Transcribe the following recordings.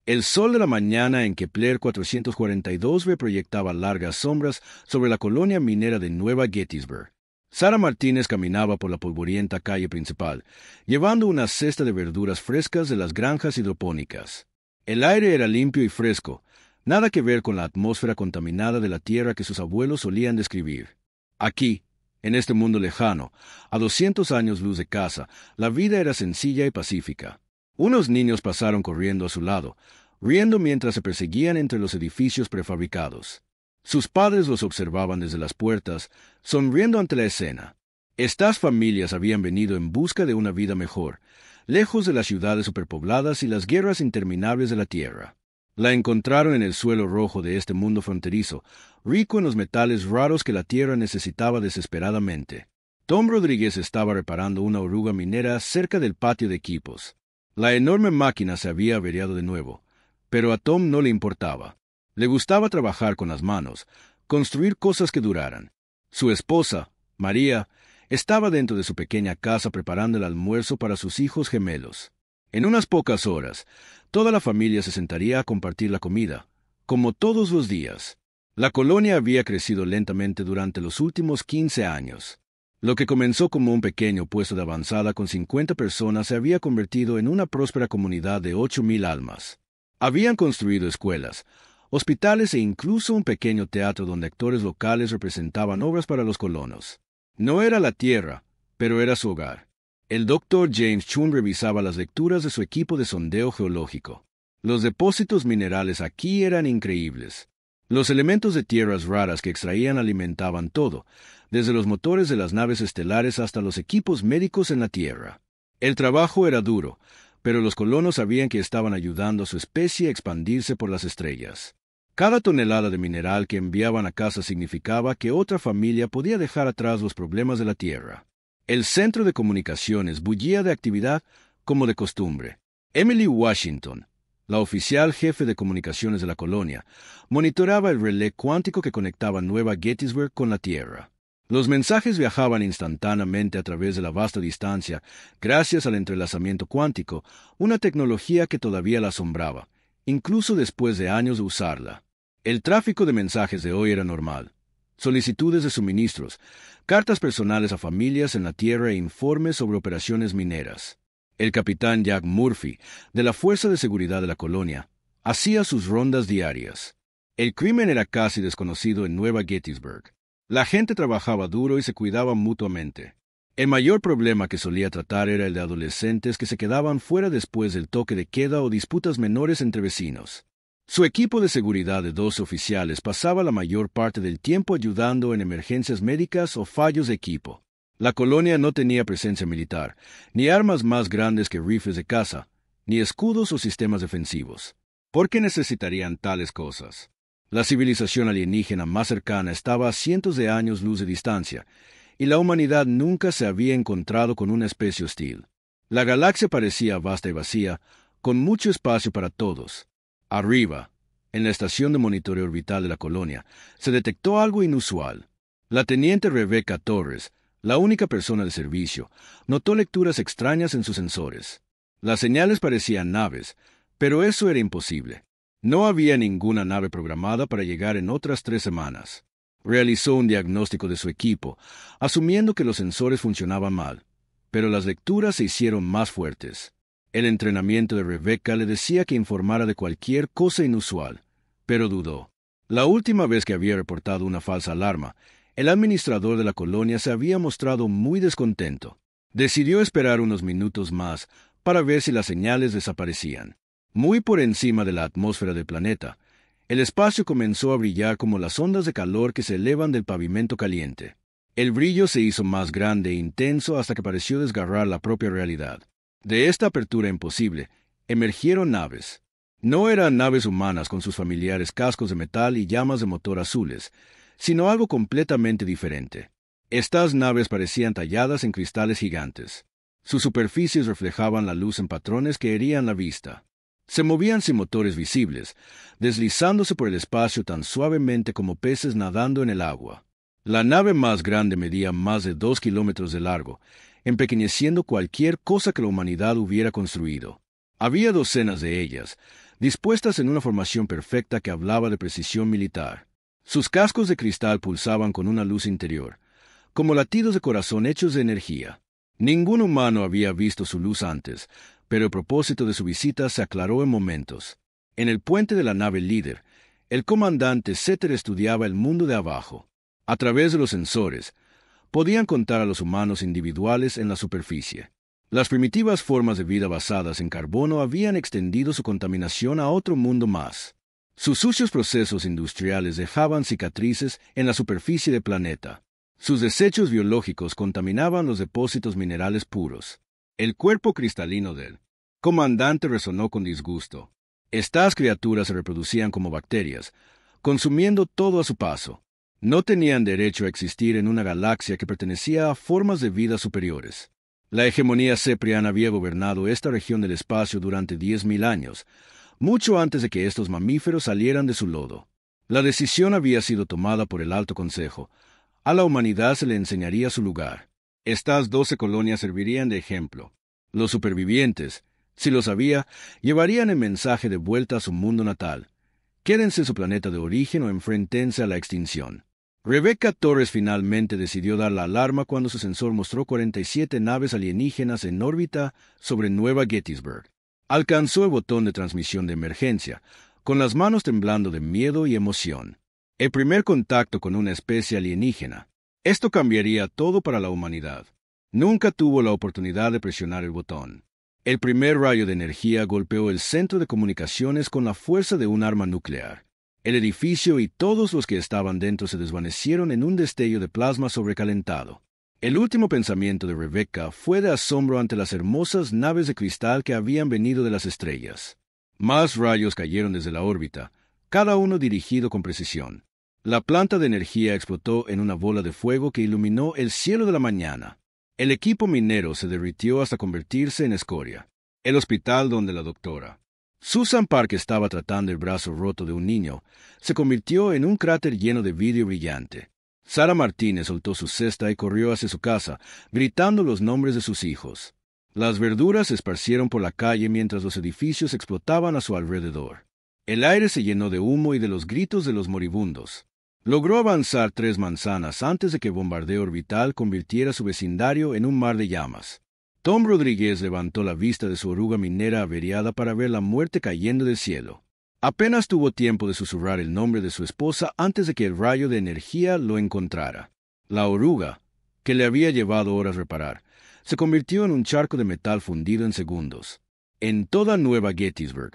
El sol de la mañana en Kepler 442 proyectaba largas sombras sobre la colonia minera de Nueva Gettysburg. Sara Martínez caminaba por la polvorienta calle principal, llevando una cesta de verduras frescas de las granjas hidropónicas. El aire era limpio y fresco, nada que ver con la atmósfera contaminada de la tierra que sus abuelos solían describir. Aquí, en este mundo lejano, a 200 años luz de casa, la vida era sencilla y pacífica. Unos niños pasaron corriendo a su lado, riendo mientras se perseguían entre los edificios prefabricados. Sus padres los observaban desde las puertas, sonriendo ante la escena. Estas familias habían venido en busca de una vida mejor, lejos de las ciudades superpobladas y las guerras interminables de la tierra. La encontraron en el suelo rojo de este mundo fronterizo, rico en los metales raros que la tierra necesitaba desesperadamente. Tom Rodríguez estaba reparando una oruga minera cerca del patio de equipos. La enorme máquina se había averiado de nuevo, pero a Tom no le importaba. Le gustaba trabajar con las manos, construir cosas que duraran. Su esposa, María, estaba dentro de su pequeña casa preparando el almuerzo para sus hijos gemelos. En unas pocas horas, toda la familia se sentaría a compartir la comida, como todos los días. La colonia había crecido lentamente durante los últimos 15 años. Lo que comenzó como un pequeño puesto de avanzada con 50 personas se había convertido en una próspera comunidad de 8,000 almas. Habían construido escuelas, hospitales e incluso un pequeño teatro donde actores locales representaban obras para los colonos. No era la tierra, pero era su hogar. El Dr. James Chun revisaba las lecturas de su equipo de sondeo geológico. Los depósitos minerales aquí eran increíbles. Los elementos de tierras raras que extraían alimentaban todo, desde los motores de las naves estelares hasta los equipos médicos en la Tierra. El trabajo era duro, pero los colonos sabían que estaban ayudando a su especie a expandirse por las estrellas. Cada tonelada de mineral que enviaban a casa significaba que otra familia podía dejar atrás los problemas de la Tierra. El centro de comunicaciones bullía de actividad como de costumbre. Emily Washington, la oficial jefe de comunicaciones de la colonia, monitoreaba el relé cuántico que conectaba Nueva Gettysburg con la Tierra. Los mensajes viajaban instantáneamente a través de la vasta distancia, gracias al entrelazamiento cuántico, una tecnología que todavía la asombraba, incluso después de años de usarla. El tráfico de mensajes de hoy era normal. Solicitudes de suministros, cartas personales a familias en la Tierra e informes sobre operaciones mineras. El capitán Jack Murphy, de la Fuerza de Seguridad de la colonia, hacía sus rondas diarias. El crimen era casi desconocido en Nueva Gettysburg. La gente trabajaba duro y se cuidaba mutuamente. El mayor problema que solía tratar era el de adolescentes que se quedaban fuera después del toque de queda o disputas menores entre vecinos. Su equipo de seguridad de 12 oficiales pasaba la mayor parte del tiempo ayudando en emergencias médicas o fallos de equipo. La colonia no tenía presencia militar, ni armas más grandes que rifles de caza, ni escudos o sistemas defensivos. ¿Por qué necesitarían tales cosas? La civilización alienígena más cercana estaba a cientos de años luz de distancia, y la humanidad nunca se había encontrado con una especie hostil. La galaxia parecía vasta y vacía, con mucho espacio para todos. Arriba, en la estación de monitoreo orbital de la colonia, se detectó algo inusual. La teniente Rebecca Torres, la única persona de servicio, notó lecturas extrañas en sus sensores. Las señales parecían naves, pero eso era imposible. No había ninguna nave programada para llegar en otras 3 semanas. Realizó un diagnóstico de su equipo, asumiendo que los sensores funcionaban mal, pero las lecturas se hicieron más fuertes. El entrenamiento de Rebecca le decía que informara de cualquier cosa inusual, pero dudó. La última vez que había reportado una falsa alarma, el administrador de la colonia se había mostrado muy descontento. Decidió esperar unos minutos más para ver si las señales desaparecían. Muy por encima de la atmósfera del planeta, el espacio comenzó a brillar como las ondas de calor que se elevan del pavimento caliente. El brillo se hizo más grande e intenso hasta que pareció desgarrar la propia realidad. De esta apertura imposible, emergieron naves. No eran naves humanas con sus familiares cascos de metal y llamas de motor azules, sino algo completamente diferente. Estas naves parecían talladas en cristales gigantes. Sus superficies reflejaban la luz en patrones que herían la vista. Se movían sin motores visibles, deslizándose por el espacio tan suavemente como peces nadando en el agua. La nave más grande medía más de 2 kilómetros de largo, empequeñeciendo cualquier cosa que la humanidad hubiera construido. Había docenas de ellas, dispuestas en una formación perfecta que hablaba de precisión militar. Sus cascos de cristal pulsaban con una luz interior, como latidos de corazón hechos de energía. Ningún humano había visto su luz antes, pero el propósito de su visita se aclaró en momentos. En el puente de la nave líder, el comandante Setter estudiaba el mundo de abajo. A través de los sensores, podían contar a los humanos individuales en la superficie. Las primitivas formas de vida basadas en carbono habían extendido su contaminación a otro mundo más. Sus sucios procesos industriales dejaban cicatrices en la superficie del planeta. Sus desechos biológicos contaminaban los depósitos minerales puros. El cuerpo cristalino del comandante resonó con disgusto. Estas criaturas se reproducían como bacterias, consumiendo todo a su paso. No tenían derecho a existir en una galaxia que pertenecía a formas de vida superiores. La hegemonía Ceprian había gobernado esta región del espacio durante 10.000 años, mucho antes de que estos mamíferos salieran de su lodo. La decisión había sido tomada por el Alto Consejo. A la humanidad se le enseñaría su lugar. Estas 12 colonias servirían de ejemplo. Los supervivientes, si los había, llevarían el mensaje de vuelta a su mundo natal. Quédense en su planeta de origen o enfréntense a la extinción. Rebecca Torres finalmente decidió dar la alarma cuando su sensor mostró 47 naves alienígenas en órbita sobre Nueva Gettysburg. Alcanzó el botón de transmisión de emergencia, con las manos temblando de miedo y emoción. El primer contacto con una especie alienígena. Esto cambiaría todo para la humanidad. Nunca tuvo la oportunidad de presionar el botón. El primer rayo de energía golpeó el centro de comunicaciones con la fuerza de un arma nuclear. El edificio y todos los que estaban dentro se desvanecieron en un destello de plasma sobrecalentado. El último pensamiento de Rebecca fue de asombro ante las hermosas naves de cristal que habían venido de las estrellas. Más rayos cayeron desde la órbita, cada uno dirigido con precisión. La planta de energía explotó en una bola de fuego que iluminó el cielo de la mañana. El equipo minero se derritió hasta convertirse en escoria. El hospital donde la doctora Susan Park estaba tratando el brazo roto de un niño se convirtió en un cráter lleno de vidrio brillante. Sara Martínez soltó su cesta y corrió hacia su casa, gritando los nombres de sus hijos. Las verduras se esparcieron por la calle mientras los edificios explotaban a su alrededor. El aire se llenó de humo y de los gritos de los moribundos. Logró avanzar 3 manzanas antes de que el bombardeo orbital convirtiera su vecindario en un mar de llamas. Tom Rodríguez levantó la vista de su oruga minera averiada para ver la muerte cayendo del cielo. Apenas tuvo tiempo de susurrar el nombre de su esposa antes de que el rayo de energía lo encontrara. La oruga, que le había llevado horas reparar, se convirtió en un charco de metal fundido en segundos. En toda Nueva Gettysburg,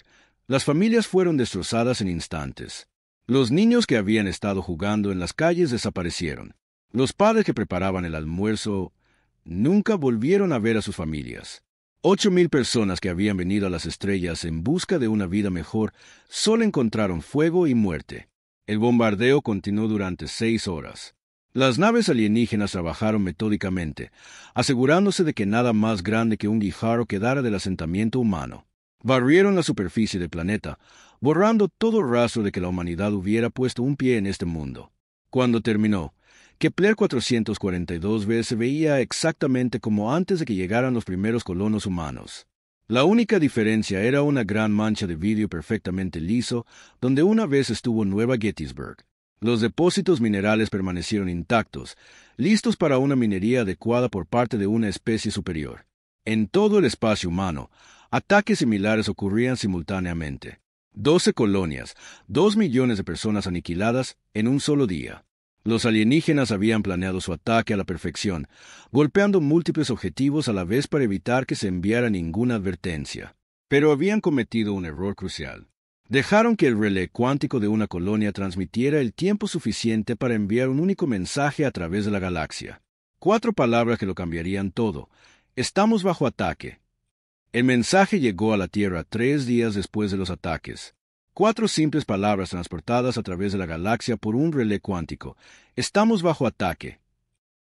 las familias fueron destrozadas en instantes. Los niños que habían estado jugando en las calles desaparecieron. Los padres que preparaban el almuerzo nunca volvieron a ver a sus familias. 8.000 personas que habían venido a las estrellas en busca de una vida mejor solo encontraron fuego y muerte. El bombardeo continuó durante 6 horas. Las naves alienígenas trabajaron metódicamente, asegurándose de que nada más grande que un guijarro quedara del asentamiento humano. Barrieron la superficie del planeta, borrando todo rastro de que la humanidad hubiera puesto un pie en este mundo. Cuando terminó, Kepler 442b se veía exactamente como antes de que llegaran los primeros colonos humanos. La única diferencia era una gran mancha de vidrio perfectamente liso donde una vez estuvo Nueva Gettysburg. Los depósitos minerales permanecieron intactos, listos para una minería adecuada por parte de una especie superior. En todo el espacio humano, ataques similares ocurrían simultáneamente. 12 colonias, 2 millones de personas aniquiladas en un solo día. Los alienígenas habían planeado su ataque a la perfección, golpeando múltiples objetivos a la vez para evitar que se enviara ninguna advertencia. Pero habían cometido un error crucial. Dejaron que el relé cuántico de una colonia transmitiera el tiempo suficiente para enviar un único mensaje a través de la galaxia. 4 palabras que lo cambiarían todo. Estamos bajo ataque. El mensaje llegó a la Tierra 3 días después de los ataques. 4 simples palabras transportadas a través de la galaxia por un relé cuántico. Estamos bajo ataque.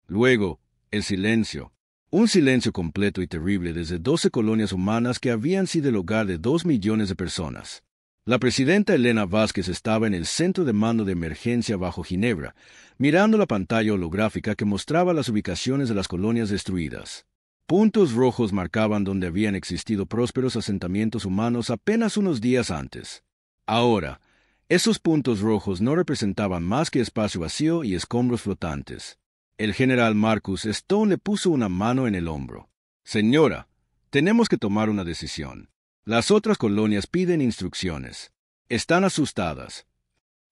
Luego, el silencio. Un silencio completo y terrible desde 12 colonias humanas que habían sido el hogar de 2 millones de personas. La presidenta Elena Vázquez estaba en el centro de mando de emergencia bajo Ginebra, mirando la pantalla holográfica que mostraba las ubicaciones de las colonias destruidas. Puntos rojos marcaban donde habían existido prósperos asentamientos humanos apenas unos días antes. Ahora, esos puntos rojos no representaban más que espacio vacío y escombros flotantes. El general Marcus Stone le puso una mano en el hombro. Señora, tenemos que tomar una decisión. Las otras colonias piden instrucciones. Están asustadas.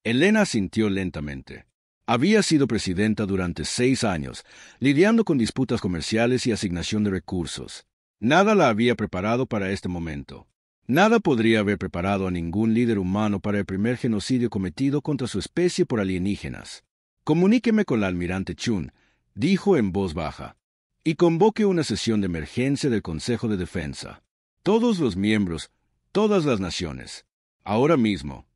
Elena asintió lentamente. Había sido presidenta durante 6 años, lidiando con disputas comerciales y asignación de recursos. Nada la había preparado para este momento. Nada podría haber preparado a ningún líder humano para el primer genocidio cometido contra su especie por alienígenas. Comuníqueme con la almirante Chun, dijo en voz baja, y convoque una sesión de emergencia del Consejo de Defensa. Todos los miembros, todas las naciones. Ahora mismo.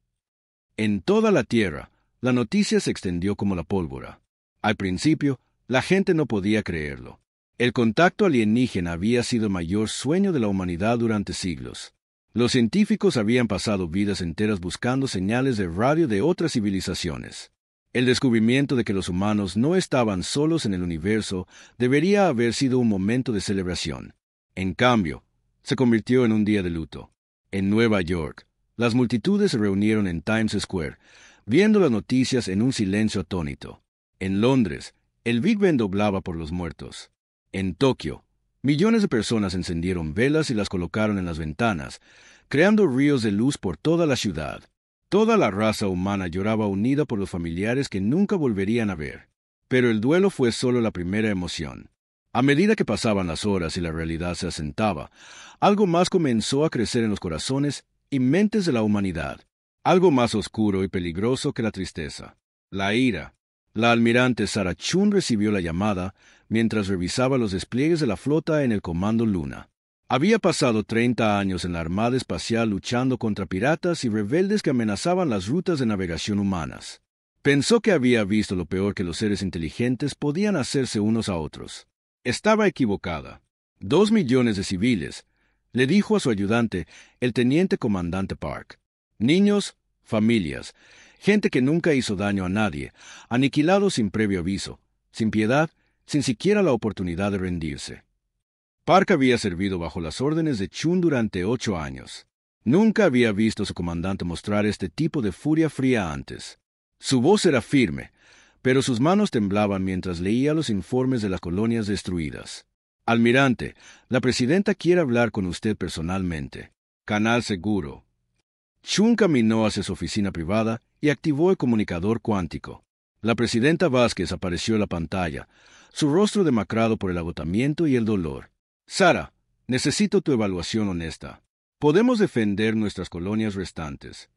En toda la Tierra, la noticia se extendió como la pólvora. Al principio, la gente no podía creerlo. El contacto alienígena había sido el mayor sueño de la humanidad durante siglos. Los científicos habían pasado vidas enteras buscando señales de radio de otras civilizaciones. El descubrimiento de que los humanos no estaban solos en el universo debería haber sido un momento de celebración. En cambio, se convirtió en un día de luto. En Nueva York, las multitudes se reunieron en Times Square, viendo las noticias en un silencio atónito. En Londres, el Big Ben doblaba por los muertos. En Tokio, millones de personas encendieron velas y las colocaron en las ventanas, creando ríos de luz por toda la ciudad. Toda la raza humana lloraba unida por los familiares que nunca volverían a ver. Pero el duelo fue solo la primera emoción. A medida que pasaban las horas y la realidad se asentaba, algo más comenzó a crecer en los corazones y mentes de la humanidad. Algo más oscuro y peligroso que la tristeza. La ira. La almirante Sarah Chun recibió la llamada mientras revisaba los despliegues de la flota en el Comando Luna. Había pasado 30 años en la Armada Espacial luchando contra piratas y rebeldes que amenazaban las rutas de navegación humanas. Pensó que había visto lo peor que los seres inteligentes podían hacerse unos a otros. Estaba equivocada. 2 millones de civiles, le dijo a su ayudante, el teniente comandante Park. Niños, familias, gente que nunca hizo daño a nadie, aniquilados sin previo aviso, sin piedad, sin siquiera la oportunidad de rendirse. Park había servido bajo las órdenes de Chun durante 8 años. Nunca había visto a su comandante mostrar este tipo de furia fría antes. Su voz era firme, pero sus manos temblaban mientras leía los informes de las colonias destruidas. Almirante, la presidenta quiere hablar con usted personalmente. Canal seguro. Chun caminó hacia su oficina privada y activó el comunicador cuántico. La presidenta Vázquez apareció en la pantalla, su rostro demacrado por el agotamiento y el dolor. Sara, necesito tu evaluación honesta. Podemos defender nuestras colonias restantes.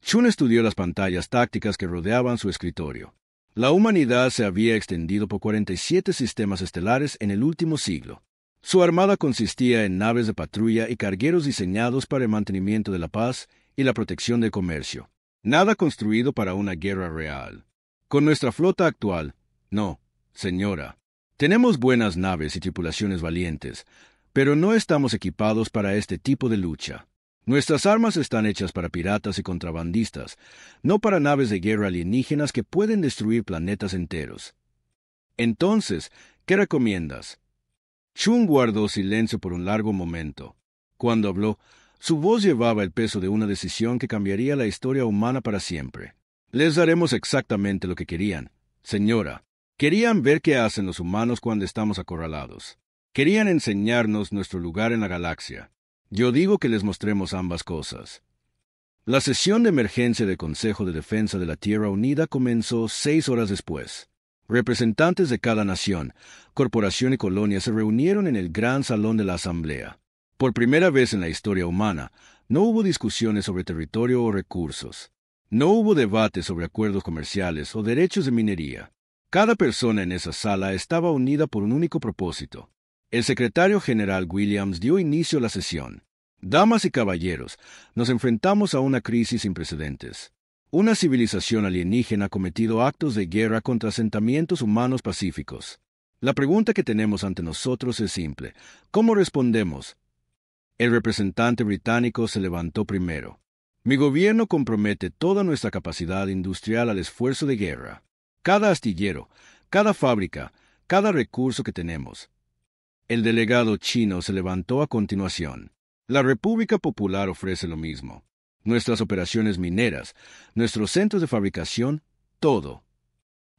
Chun estudió las pantallas tácticas que rodeaban su escritorio. La humanidad se había extendido por 47 sistemas estelares en el último siglo. Su armada consistía en naves de patrulla y cargueros diseñados para el mantenimiento de la paz y la protección del comercio. Nada construido para una guerra real. Con nuestra flota actual, no, señora. Tenemos buenas naves y tripulaciones valientes, pero no estamos equipados para este tipo de lucha. Nuestras armas están hechas para piratas y contrabandistas, no para naves de guerra alienígenas que pueden destruir planetas enteros. Entonces, ¿qué recomiendas? Chun guardó silencio por un largo momento. Cuando habló, su voz llevaba el peso de una decisión que cambiaría la historia humana para siempre. Les daremos exactamente lo que querían, señora. Querían ver qué hacen los humanos cuando estamos acorralados. Querían enseñarnos nuestro lugar en la galaxia. Yo digo que les mostremos ambas cosas. La sesión de emergencia del Consejo de Defensa de la Tierra Unida comenzó 6 horas después. Representantes de cada nación, corporación y colonia se reunieron en el gran salón de la Asamblea. Por primera vez en la historia humana, no hubo discusiones sobre territorio o recursos. No hubo debates sobre acuerdos comerciales o derechos de minería. Cada persona en esa sala estaba unida por un único propósito. El secretario general Williams dio inicio a la sesión. Damas y caballeros, nos enfrentamos a una crisis sin precedentes. Una civilización alienígena ha cometido actos de guerra contra asentamientos humanos pacíficos. La pregunta que tenemos ante nosotros es simple. ¿Cómo respondemos? El representante británico se levantó primero. Mi gobierno compromete toda nuestra capacidad industrial al esfuerzo de guerra. Cada astillero, cada fábrica, cada recurso que tenemos. El delegado chino se levantó a continuación. La República Popular ofrece lo mismo. Nuestras operaciones mineras, nuestros centros de fabricación, todo.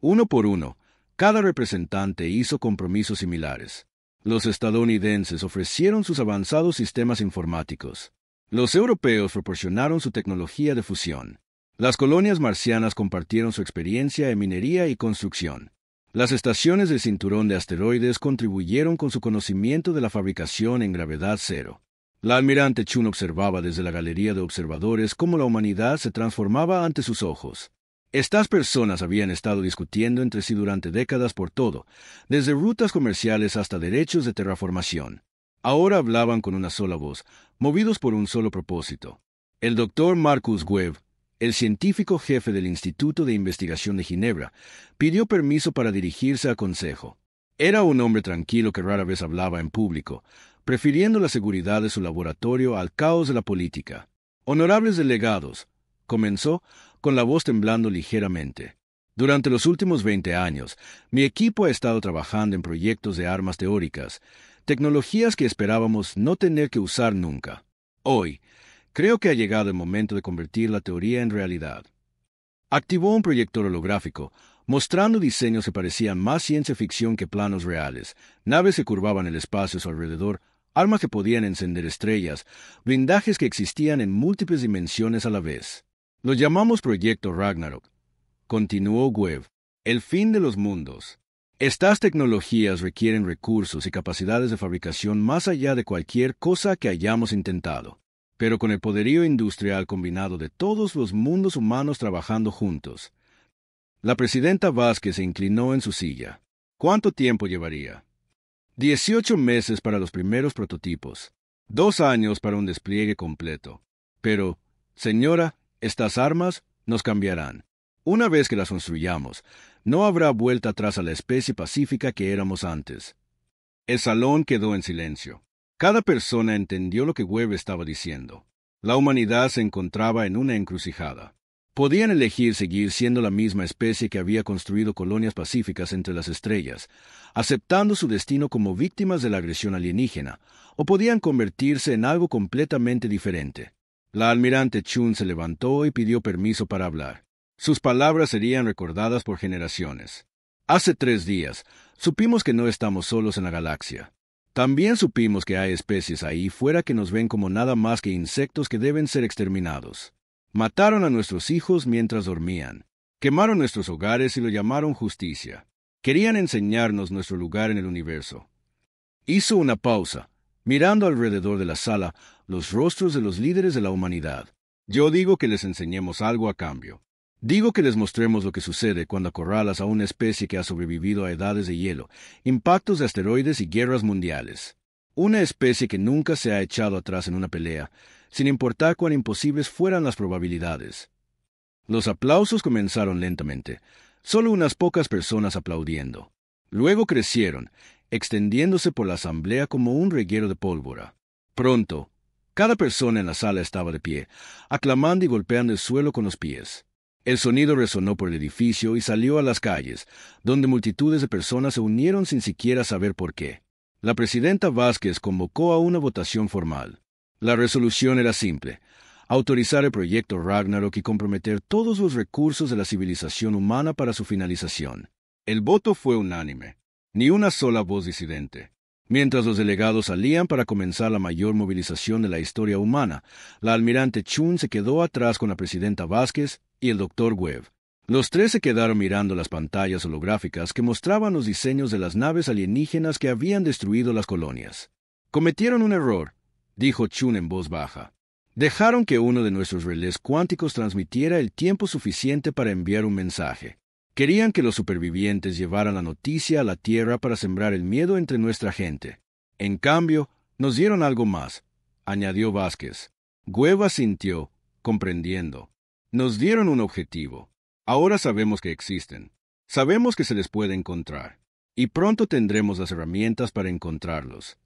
Uno por uno, cada representante hizo compromisos similares. Los estadounidenses ofrecieron sus avanzados sistemas informáticos. Los europeos proporcionaron su tecnología de fusión. Las colonias marcianas compartieron su experiencia en minería y construcción. Las estaciones del cinturón de asteroides contribuyeron con su conocimiento de la fabricación en gravedad cero. La almirante Chun observaba desde la galería de observadores cómo la humanidad se transformaba ante sus ojos. Estas personas habían estado discutiendo entre sí durante décadas por todo, desde rutas comerciales hasta derechos de terraformación. Ahora hablaban con una sola voz, movidos por un solo propósito. El doctor Marcus Webb, el científico jefe del Instituto de Investigación de Ginebra, pidió permiso para dirigirse al Consejo. Era un hombre tranquilo que rara vez hablaba en público, prefiriendo la seguridad de su laboratorio al caos de la política. Honorables delegados, comenzó, con la voz temblando ligeramente. Durante los últimos 20 años, mi equipo ha estado trabajando en proyectos de armas teóricas, tecnologías que esperábamos no tener que usar nunca. Hoy, creo que ha llegado el momento de convertir la teoría en realidad. Activó un proyector holográfico, mostrando diseños que parecían más ciencia ficción que planos reales, naves que curvaban el espacio a su alrededor, armas que podían encender estrellas, blindajes que existían en múltiples dimensiones a la vez. Lo llamamos Proyecto Ragnarok. Continuó Webb. El fin de los mundos. Estas tecnologías requieren recursos y capacidades de fabricación más allá de cualquier cosa que hayamos intentado. Pero con el poderío industrial combinado de todos los mundos humanos trabajando juntos. La presidenta Vázquez se inclinó en su silla. ¿Cuánto tiempo llevaría? 18 meses para los primeros prototipos. 2 años para un despliegue completo. Pero, señora, estas armas nos cambiarán. Una vez que las construyamos, no habrá vuelta atrás a la especie pacífica que éramos antes. El salón quedó en silencio. Cada persona entendió lo que Webb estaba diciendo. La humanidad se encontraba en una encrucijada. Podían elegir seguir siendo la misma especie que había construido colonias pacíficas entre las estrellas, aceptando su destino como víctimas de la agresión alienígena, o podían convertirse en algo completamente diferente. La almirante Chun se levantó y pidió permiso para hablar. Sus palabras serían recordadas por generaciones. Hace 3 días, supimos que no estamos solos en la galaxia. También supimos que hay especies ahí fuera que nos ven como nada más que insectos que deben ser exterminados. Mataron a nuestros hijos mientras dormían. Quemaron nuestros hogares y lo llamaron justicia. Querían enseñarnos nuestro lugar en el universo. Hizo una pausa, mirando alrededor de la sala los rostros de los líderes de la humanidad. Yo digo que les enseñemos algo a cambio. Digo que les mostremos lo que sucede cuando acorralas a una especie que ha sobrevivido a edades de hielo, impactos de asteroides y guerras mundiales. Una especie que nunca se ha echado atrás en una pelea, sin importar cuán imposibles fueran las probabilidades. Los aplausos comenzaron lentamente, solo unas pocas personas aplaudiendo. Luego crecieron, extendiéndose por la asamblea como un reguero de pólvora. Pronto, cada persona en la sala estaba de pie, aclamando y golpeando el suelo con los pies. El sonido resonó por el edificio y salió a las calles, donde multitudes de personas se unieron sin siquiera saber por qué. La presidenta Vázquez convocó a una votación formal. La resolución era simple: autorizar el proyecto Ragnarok y comprometer todos los recursos de la civilización humana para su finalización. El voto fue unánime. Ni una sola voz disidente. Mientras los delegados salían para comenzar la mayor movilización de la historia humana, la almirante Chun se quedó atrás con la presidenta Vázquez y el doctor Webb. Los 3 se quedaron mirando las pantallas holográficas que mostraban los diseños de las naves alienígenas que habían destruido las colonias. Cometieron un error, dijo Chun en voz baja. Dejaron que uno de nuestros relés cuánticos transmitiera el tiempo suficiente para enviar un mensaje. Querían que los supervivientes llevaran la noticia a la Tierra para sembrar el miedo entre nuestra gente. En cambio, nos dieron algo más, añadió Vázquez. Webb asintió, comprendiendo. Nos dieron un objetivo. Ahora sabemos que existen. Sabemos que se les puede encontrar. Y pronto tendremos las herramientas para encontrarlos.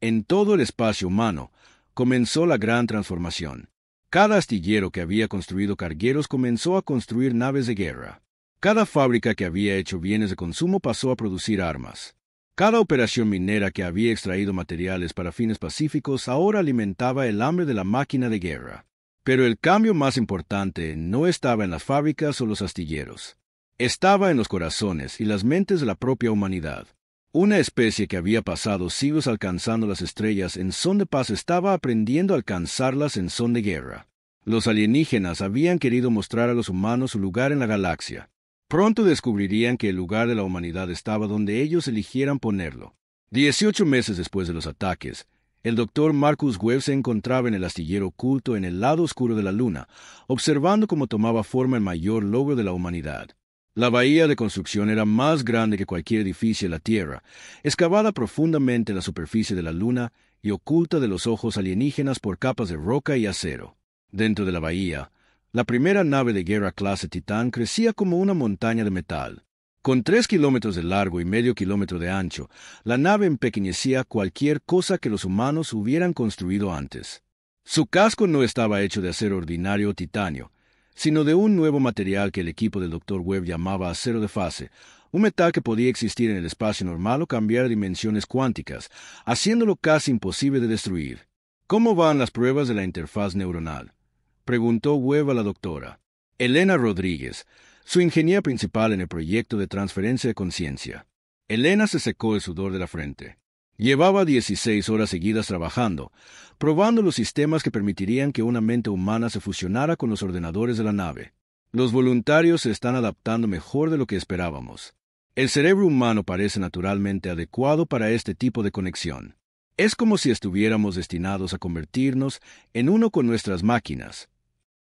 En todo el espacio humano, comenzó la gran transformación. Cada astillero que había construido cargueros comenzó a construir naves de guerra. Cada fábrica que había hecho bienes de consumo pasó a producir armas. Cada operación minera que había extraído materiales para fines pacíficos ahora alimentaba el hambre de la máquina de guerra. Pero el cambio más importante no estaba en las fábricas o los astilleros. Estaba en los corazones y las mentes de la propia humanidad. Una especie que había pasado siglos alcanzando las estrellas en son de paz estaba aprendiendo a alcanzarlas en son de guerra. Los alienígenas habían querido mostrar a los humanos su lugar en la galaxia. Pronto descubrirían que el lugar de la humanidad estaba donde ellos eligieran ponerlo. 18 meses después de los ataques, el doctor Marcus Webb se encontraba en el astillero oculto en el lado oscuro de la Luna, observando cómo tomaba forma el mayor logro de la humanidad. La bahía de construcción era más grande que cualquier edificio en la Tierra, excavada profundamente en la superficie de la Luna y oculta de los ojos alienígenas por capas de roca y acero. Dentro de la bahía, la primera nave de guerra clase Titán crecía como una montaña de metal. Con 3 kilómetros de largo y medio kilómetro de ancho, la nave empequeñecía cualquier cosa que los humanos hubieran construido antes. Su casco no estaba hecho de acero ordinario o titanio, sino de un nuevo material que el equipo del Dr. Webb llamaba acero de fase, un metal que podía existir en el espacio normal o cambiar a dimensiones cuánticas, haciéndolo casi imposible de destruir. ¿Cómo van las pruebas de la interfaz neuronal?, preguntó Webb a la doctora Elena Rodríguez, su ingeniera principal en el proyecto de transferencia de conciencia. Elena se secó el sudor de la frente. Llevaba 16 horas seguidas trabajando, probando los sistemas que permitirían que una mente humana se fusionara con los ordenadores de la nave. Los voluntarios se están adaptando mejor de lo que esperábamos. El cerebro humano parece naturalmente adecuado para este tipo de conexión. Es como si estuviéramos destinados a convertirnos en uno con nuestras máquinas.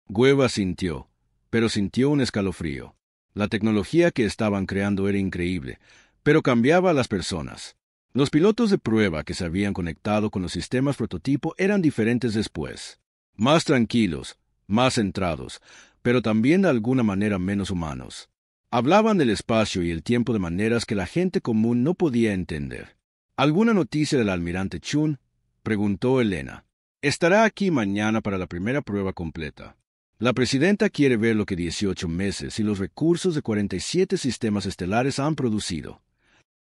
Webb asintió, pero sintió un escalofrío. La tecnología que estaban creando era increíble, pero cambiaba a las personas. Los pilotos de prueba que se habían conectado con los sistemas prototipo eran diferentes después. Más tranquilos, más centrados, pero también de alguna manera menos humanos. Hablaban del espacio y el tiempo de maneras que la gente común no podía entender. ¿Alguna noticia del almirante Chun?, preguntó Elena. Estará aquí mañana para la primera prueba completa. La presidenta quiere ver lo que 18 meses y los recursos de 47 sistemas estelares han producido.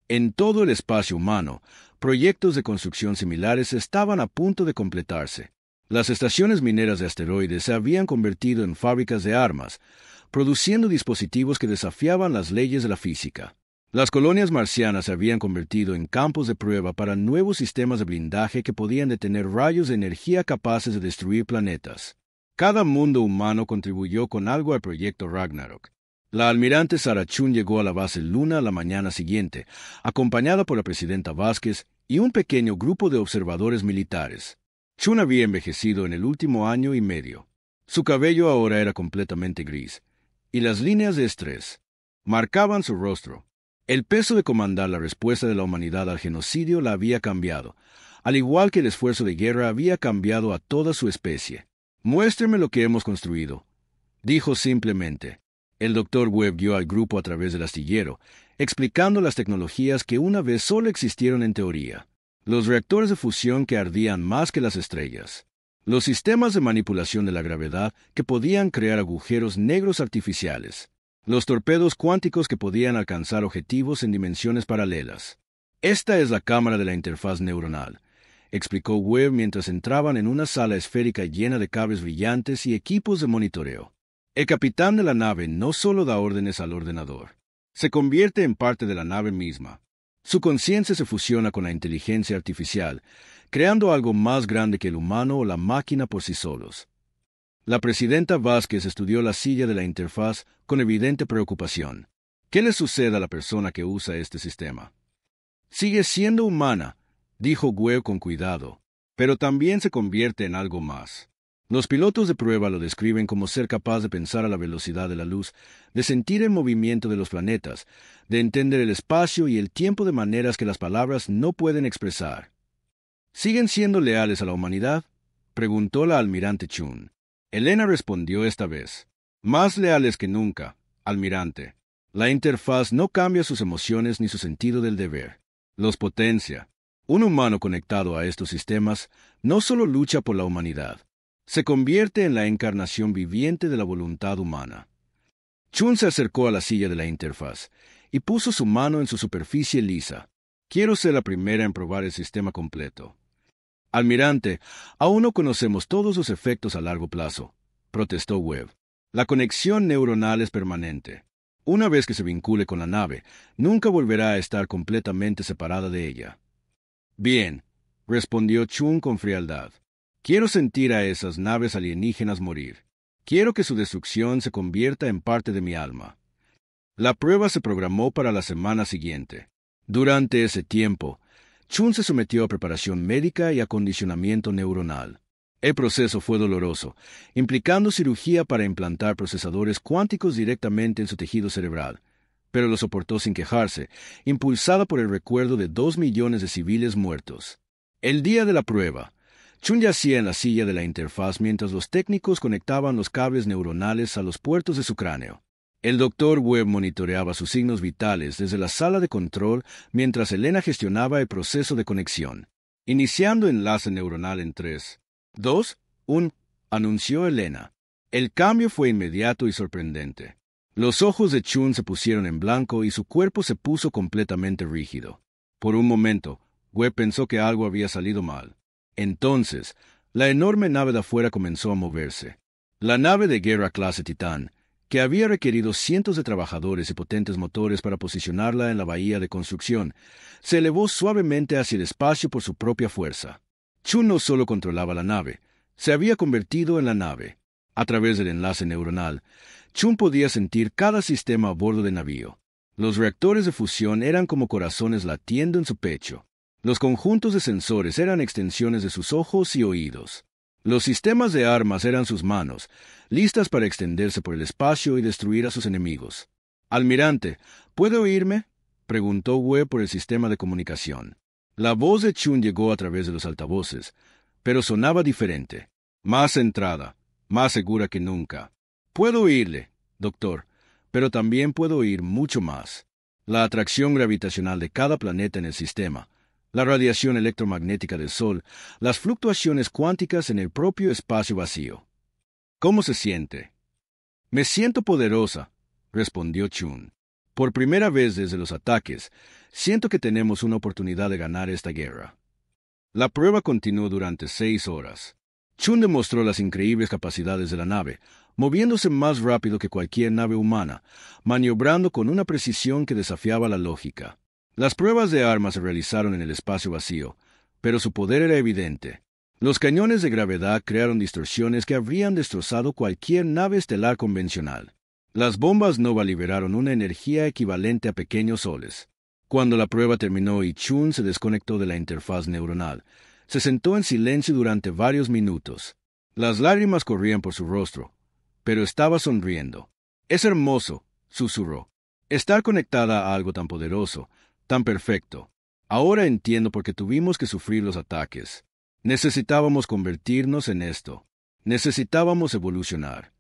En todo el espacio humano, proyectos de construcción similares estaban a punto de completarse. Las estaciones mineras de asteroides se habían convertido en fábricas de armas, produciendo dispositivos que desafiaban las leyes de la física. Las colonias marcianas se habían convertido en campos de prueba para nuevos sistemas de blindaje que podían detener rayos de energía capaces de destruir planetas. Cada mundo humano contribuyó con algo al proyecto Ragnarok. La almirante Sarah Chun llegó a la base Luna la mañana siguiente, acompañada por la presidenta Vázquez y un pequeño grupo de observadores militares. Chun había envejecido en el último año y medio. Su cabello ahora era completamente gris, y las líneas de estrés marcaban su rostro. El peso de comandar la respuesta de la humanidad al genocidio la había cambiado, al igual que el esfuerzo de guerra había cambiado a toda su especie. «Muéstreme lo que hemos construido», dijo simplemente. El Dr. Webb guió al grupo a través del astillero, explicando las tecnologías que una vez solo existieron en teoría. Los reactores de fusión que ardían más que las estrellas. Los sistemas de manipulación de la gravedad que podían crear agujeros negros artificiales. Los torpedos cuánticos que podían alcanzar objetivos en dimensiones paralelas. Esta es la cámara de la interfaz neuronal, explicó Webb mientras entraban en una sala esférica llena de cables brillantes y equipos de monitoreo. El capitán de la nave no solo da órdenes al ordenador, se convierte en parte de la nave misma. Su conciencia se fusiona con la inteligencia artificial, creando algo más grande que el humano o la máquina por sí solos. La presidenta Vázquez estudió la silla de la interfaz con evidente preocupación. ¿Qué le sucede a la persona que usa este sistema? Sigue siendo humana, dijo Webb con cuidado, pero también se convierte en algo más. Los pilotos de prueba lo describen como ser capaz de pensar a la velocidad de la luz, de sentir el movimiento de los planetas, de entender el espacio y el tiempo de maneras que las palabras no pueden expresar. ¿Siguen siendo leales a la humanidad?, preguntó la almirante Chun. Elena respondió esta vez. Más leales que nunca, almirante. La interfaz no cambia sus emociones ni su sentido del deber. Los potencia. Un humano conectado a estos sistemas no solo lucha por la humanidad, se convierte en la encarnación viviente de la voluntad humana. Chun se acercó a la silla de la interfaz y puso su mano en su superficie lisa. Quiero ser la primera en probar el sistema completo. Almirante, aún no conocemos todos los efectos a largo plazo, protestó Webb. La conexión neuronal es permanente. Una vez que se vincule con la nave, nunca volverá a estar completamente separada de ella. Bien, respondió Chun con frialdad. Quiero sentir a esas naves alienígenas morir. Quiero que su destrucción se convierta en parte de mi alma. La prueba se programó para la semana siguiente. Durante ese tiempo, Chun se sometió a preparación médica y acondicionamiento neuronal. El proceso fue doloroso, implicando cirugía para implantar procesadores cuánticos directamente en su tejido cerebral, pero lo soportó sin quejarse, impulsada por el recuerdo de 2 millones de civiles muertos. El día de la prueba, Chun yacía en la silla de la interfaz mientras los técnicos conectaban los cables neuronales a los puertos de su cráneo. El doctor Webb monitoreaba sus signos vitales desde la sala de control mientras Elena gestionaba el proceso de conexión. Iniciando enlace neuronal en 3, 2, 1, anunció Elena. El cambio fue inmediato y sorprendente. Los ojos de Chun se pusieron en blanco y su cuerpo se puso completamente rígido. Por un momento, Webb pensó que algo había salido mal. Entonces, la enorme nave de afuera comenzó a moverse. La nave de guerra clase Titán, que había requerido cientos de trabajadores y potentes motores para posicionarla en la bahía de construcción, se elevó suavemente hacia el espacio por su propia fuerza. Chun no solo controlaba la nave, se había convertido en la nave. A través del enlace neuronal, Chun podía sentir cada sistema a bordo del navío. Los reactores de fusión eran como corazones latiendo en su pecho. Los conjuntos de sensores eran extensiones de sus ojos y oídos. Los sistemas de armas eran sus manos, listas para extenderse por el espacio y destruir a sus enemigos. «Almirante, ¿puede oírme?», preguntó Webb por el sistema de comunicación. La voz de Chun llegó a través de los altavoces, pero sonaba diferente, más centrada, más segura que nunca. «Puedo oírle, doctor, pero también puedo oír mucho más. La atracción gravitacional de cada planeta en el sistema, la radiación electromagnética del Sol, las fluctuaciones cuánticas en el propio espacio vacío». «¿Cómo se siente?». «Me siento poderosa», respondió Chun. «Por primera vez desde los ataques, siento que tenemos una oportunidad de ganar esta guerra». La prueba continuó durante 6 horas. Chun demostró las increíbles capacidades de la nave, moviéndose más rápido que cualquier nave humana, maniobrando con una precisión que desafiaba la lógica. Las pruebas de armas se realizaron en el espacio vacío, pero su poder era evidente. Los cañones de gravedad crearon distorsiones que habrían destrozado cualquier nave estelar convencional. Las bombas Nova liberaron una energía equivalente a pequeños soles. Cuando la prueba terminó y Chun se desconectó de la interfaz neuronal, se sentó en silencio durante varios minutos. Las lágrimas corrían por su rostro, pero estaba sonriendo. «Es hermoso», susurró. «Estar conectada a algo tan poderoso, tan perfecto. Ahora entiendo por qué tuvimos que sufrir los ataques. Necesitábamos convertirnos en esto. Necesitábamos evolucionar».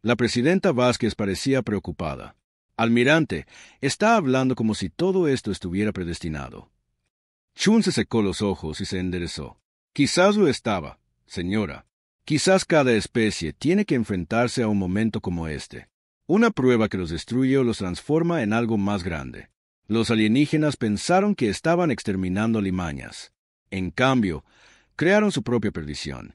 La presidenta Vázquez parecía preocupada. «Almirante, está hablando como si todo esto estuviera predestinado». Chun se secó los ojos y se enderezó. «Quizás lo estaba, señora. Quizás cada especie tiene que enfrentarse a un momento como este. Una prueba que los destruye o los transforma en algo más grande. Los alienígenas pensaron que estaban exterminando alimañas. En cambio, crearon su propia perdición».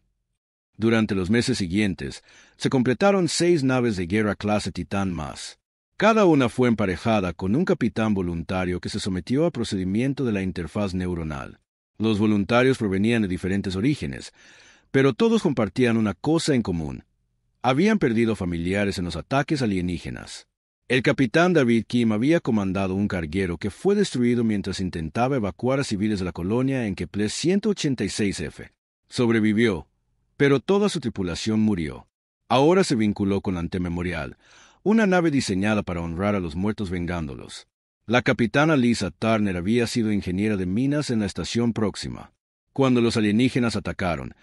Durante los meses siguientes, se completaron 6 naves de guerra clase Titán más. Cada una fue emparejada con un capitán voluntario que se sometió al procedimiento de la interfaz neuronal. Los voluntarios provenían de diferentes orígenes, pero todos compartían una cosa en común. Habían perdido familiares en los ataques alienígenas. El capitán David Kim había comandado un carguero que fue destruido mientras intentaba evacuar a civiles de la colonia en Kepler 186F. Sobrevivió, pero toda su tripulación murió. Ahora se vinculó con Antememorial, una nave diseñada para honrar a los muertos vengándolos. La capitana Lisa Turner había sido ingeniera de minas en la estación próxima. Cuando los alienígenas atacaron,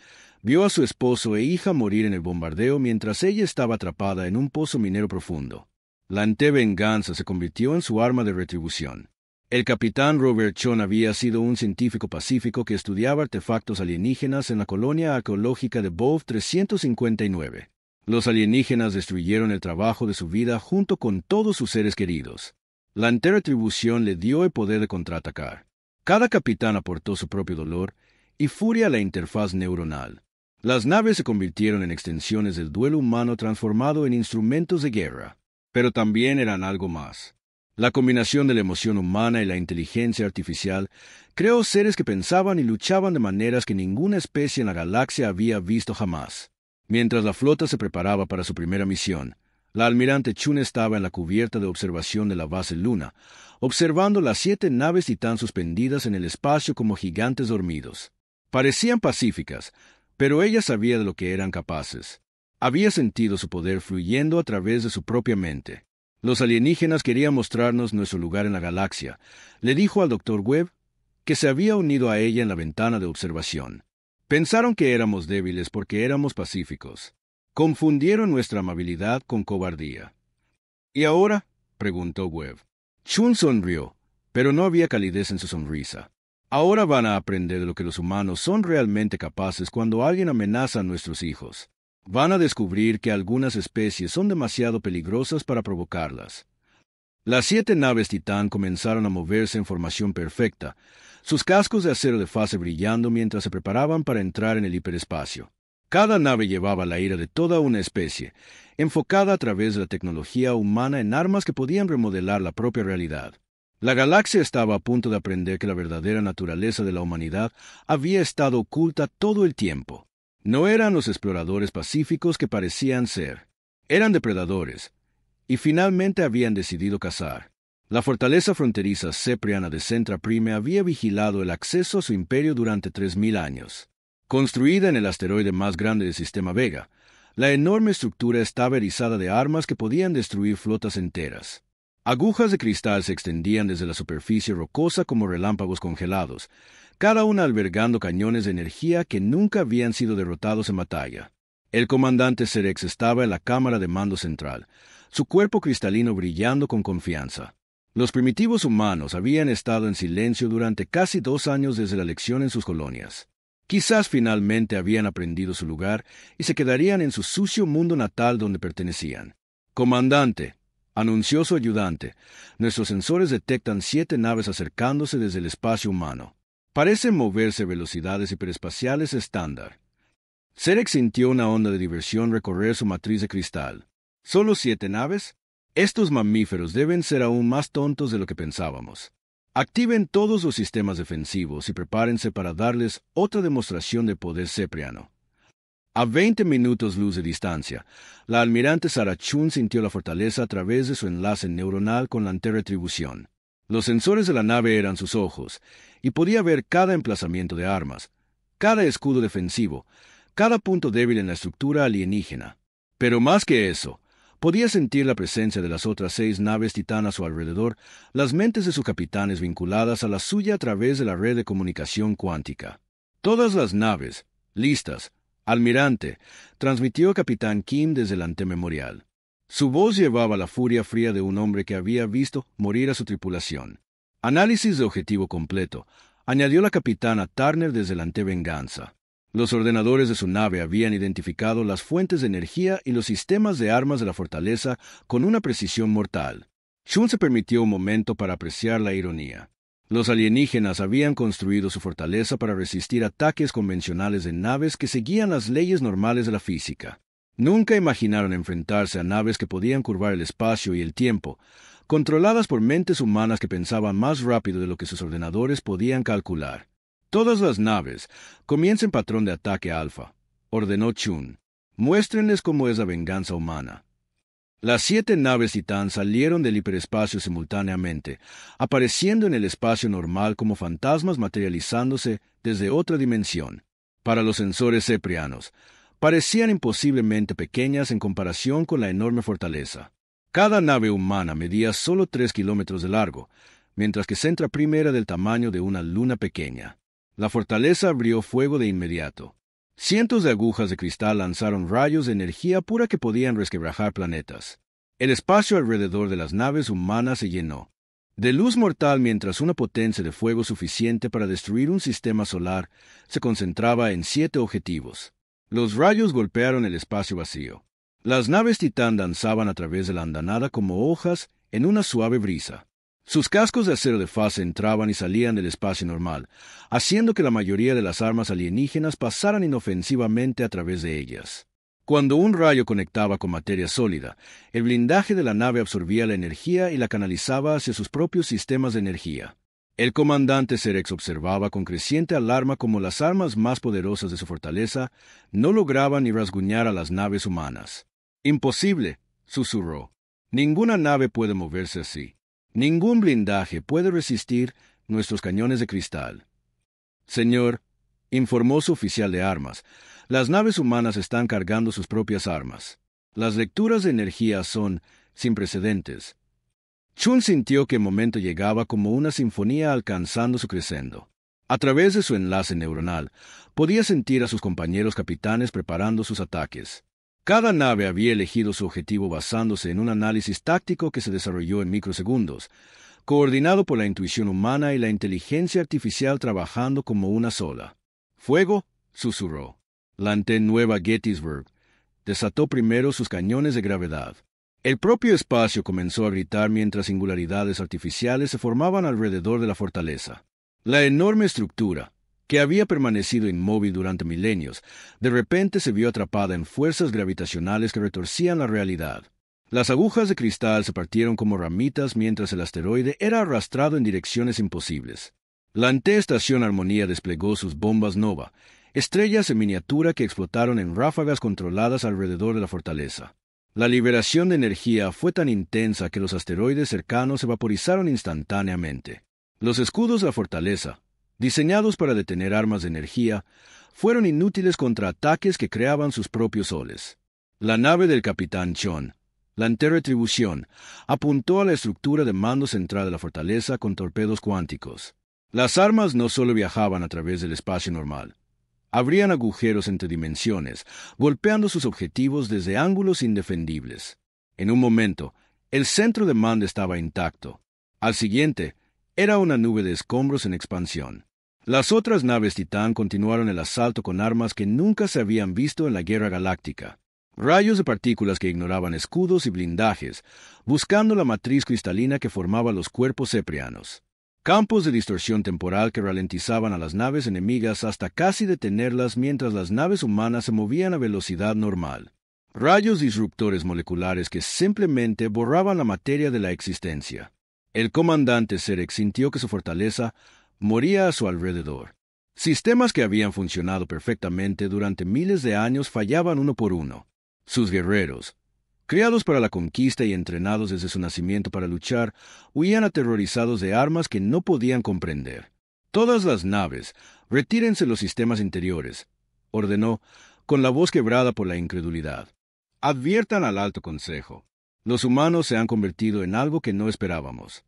vio a su esposo e hija morir en el bombardeo mientras ella estaba atrapada en un pozo minero profundo. La antevenganza se convirtió en su arma de retribución. El capitán Robert Chon había sido un científico pacífico que estudiaba artefactos alienígenas en la colonia arqueológica de Bov 359. Los alienígenas destruyeron el trabajo de su vida junto con todos sus seres queridos. La anteretribución le dio el poder de contraatacar. Cada capitán aportó su propio dolor y furia a la interfaz neuronal. Las naves se convirtieron en extensiones del duelo humano transformado en instrumentos de guerra. Pero también eran algo más. La combinación de la emoción humana y la inteligencia artificial creó seres que pensaban y luchaban de maneras que ninguna especie en la galaxia había visto jamás. Mientras la flota se preparaba para su primera misión, la almirante Chun estaba en la cubierta de observación de la base Luna, observando las 7 naves Titán suspendidas en el espacio como gigantes dormidos. Parecían pacíficas, pero ella sabía de lo que eran capaces. Había sentido su poder fluyendo a través de su propia mente. Los alienígenas querían mostrarnos nuestro lugar en la galaxia. Le dijo al Dr. Webb que se había unido a ella en la ventana de observación. Pensaron que éramos débiles porque éramos pacíficos. Confundieron nuestra amabilidad con cobardía. ¿Y ahora?, preguntó Webb. Chun sonrió, pero no había calidez en su sonrisa. Ahora van a aprender de lo que los humanos son realmente capaces cuando alguien amenaza a nuestros hijos. Van a descubrir que algunas especies son demasiado peligrosas para provocarlas. Las 7 naves Titán comenzaron a moverse en formación perfecta, sus cascos de acero de fase brillando mientras se preparaban para entrar en el hiperespacio. Cada nave llevaba la ira de toda una especie, enfocada a través de la tecnología humana en armas que podían remodelar la propia realidad. La galaxia estaba a punto de aprender que la verdadera naturaleza de la humanidad había estado oculta todo el tiempo. No eran los exploradores pacíficos que parecían ser. Eran depredadores, y finalmente habían decidido cazar. La fortaleza fronteriza cepriana de Centra Prime había vigilado el acceso a su imperio durante 3000 años. Construida en el asteroide más grande del sistema Vega, la enorme estructura estaba erizada de armas que podían destruir flotas enteras. Agujas de cristal se extendían desde la superficie rocosa como relámpagos congelados, cada una albergando cañones de energía que nunca habían sido derrotados en batalla. El comandante Cerex estaba en la cámara de mando central, su cuerpo cristalino brillando con confianza. Los primitivos humanos habían estado en silencio durante casi 2 años desde la elección en sus colonias. Quizás finalmente habían aprendido su lugar y se quedarían en su sucio mundo natal donde pertenecían. «Comandante», anunció su ayudante, «nuestros sensores detectan 7 naves acercándose desde el espacio humano. Parecen moverse a velocidades hiperespaciales estándar». Cerex sintió una onda de diversión recorrer su matriz de cristal. ¿Solo 7 naves? Estos mamíferos deben ser aún más tontos de lo que pensábamos. Activen todos los sistemas defensivos y prepárense para darles otra demostración de poder cepriano. A 20 minutos luz de distancia, la almirante Sarah Chun sintió la fortaleza a través de su enlace neuronal con la antirretribución. Los sensores de la nave eran sus ojos, y podía ver cada emplazamiento de armas, cada escudo defensivo, cada punto débil en la estructura alienígena. Pero más que eso, podía sentir la presencia de las otras 6 naves Titán a su alrededor, las mentes de sus capitanes vinculadas a la suya a través de la red de comunicación cuántica. Todas las naves, listas. Almirante, transmitió Capitán Kim desde el antememorial. Su voz llevaba la furia fría de un hombre que había visto morir a su tripulación. Análisis de objetivo completo, añadió la capitana Turner desde la antevenganza. Los ordenadores de su nave habían identificado las fuentes de energía y los sistemas de armas de la fortaleza con una precisión mortal. Chun se permitió un momento para apreciar la ironía. Los alienígenas habían construido su fortaleza para resistir ataques convencionales de naves que seguían las leyes normales de la física. Nunca imaginaron enfrentarse a naves que podían curvar el espacio y el tiempo, controladas por mentes humanas que pensaban más rápido de lo que sus ordenadores podían calcular. Todas las naves comiencen patrón de ataque alfa, ordenó Chun. Muéstrenles cómo es la venganza humana. Las 7 naves Titán salieron del hiperespacio simultáneamente, apareciendo en el espacio normal como fantasmas materializándose desde otra dimensión. Para los sensores ceprianos, parecían imposiblemente pequeñas en comparación con la enorme fortaleza. Cada nave humana medía solo 3 kilómetros de largo, mientras que Centra Prime era del tamaño de una luna pequeña. La fortaleza abrió fuego de inmediato. Cientos de agujas de cristal lanzaron rayos de energía pura que podían resquebrajar planetas. El espacio alrededor de las naves humanas se llenó de luz mortal mientras una potencia de fuego suficiente para destruir un sistema solar se concentraba en 7 objetivos. Los rayos golpearon el espacio vacío. Las naves Titán danzaban a través de la andanada como hojas en una suave brisa. Sus cascos de acero de fase entraban y salían del espacio normal, haciendo que la mayoría de las armas alienígenas pasaran inofensivamente a través de ellas. Cuando un rayo conectaba con materia sólida, el blindaje de la nave absorbía la energía y la canalizaba hacia sus propios sistemas de energía. El comandante Cerex observaba con creciente alarma cómo las armas más poderosas de su fortaleza no lograban ni rasguñar a las naves humanas. «Imposible», susurró. «Ninguna nave puede moverse así. Ningún blindaje puede resistir nuestros cañones de cristal». «Señor», informó su oficial de armas, «las naves humanas están cargando sus propias armas. Las lecturas de energía son sin precedentes». Chun sintió que el momento llegaba como una sinfonía alcanzando su crescendo. A través de su enlace neuronal, podía sentir a sus compañeros capitanes preparando sus ataques. Cada nave había elegido su objetivo basándose en un análisis táctico que se desarrolló en microsegundos, coordinado por la intuición humana y la inteligencia artificial trabajando como una sola. «Fuego», susurró. La Nueva Gettysburg desató primero sus cañones de gravedad. El propio espacio comenzó a gritar mientras singularidades artificiales se formaban alrededor de la fortaleza. La enorme estructura, que había permanecido inmóvil durante milenios, de repente se vio atrapada en fuerzas gravitacionales que retorcían la realidad. Las agujas de cristal se partieron como ramitas mientras el asteroide era arrastrado en direcciones imposibles. La Estación Armonía desplegó sus bombas Nova, estrellas en miniatura que explotaron en ráfagas controladas alrededor de la fortaleza. La liberación de energía fue tan intensa que los asteroides cercanos se vaporizaron instantáneamente. Los escudos de la fortaleza, diseñados para detener armas de energía, fueron inútiles contra ataques que creaban sus propios soles. La nave del capitán Chon, la Retribución, apuntó a la estructura de mando central de la fortaleza con torpedos cuánticos. Las armas no solo viajaban a través del espacio normal. Abrían agujeros entre dimensiones, golpeando sus objetivos desde ángulos indefendibles. En un momento, el centro de mando estaba intacto. Al siguiente, era una nube de escombros en expansión. Las otras naves Titán continuaron el asalto con armas que nunca se habían visto en la Guerra Galáctica. Rayos de partículas que ignoraban escudos y blindajes, buscando la matriz cristalina que formaba los cuerpos ceprianos. Campos de distorsión temporal que ralentizaban a las naves enemigas hasta casi detenerlas mientras las naves humanas se movían a velocidad normal. Rayos disruptores moleculares que simplemente borraban la materia de la existencia. El comandante Cerex sintió que su fortaleza moría a su alrededor. Sistemas que habían funcionado perfectamente durante miles de años fallaban uno por uno. Sus guerreros, criados para la conquista y entrenados desde su nacimiento para luchar, huían aterrorizados de armas que no podían comprender. «Todas las naves, retírense los sistemas interiores», ordenó, con la voz quebrada por la incredulidad. «Adviertan al Alto Consejo. Los humanos se han convertido en algo que no esperábamos».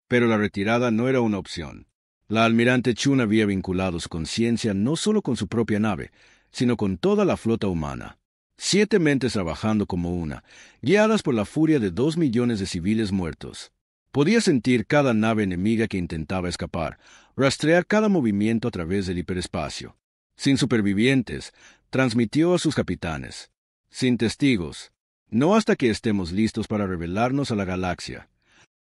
Pero la retirada no era una opción. La almirante Chun había vinculado su conciencia no solo con su propia nave, sino con toda la flota humana. 7 mentes trabajando como una, guiadas por la furia de 2 millones de civiles muertos. Podía sentir cada nave enemiga que intentaba escapar, rastrear cada movimiento a través del hiperespacio. Sin supervivientes, transmitió a sus capitanes. Sin testigos, no hasta que estemos listos para revelarnos a la galaxia.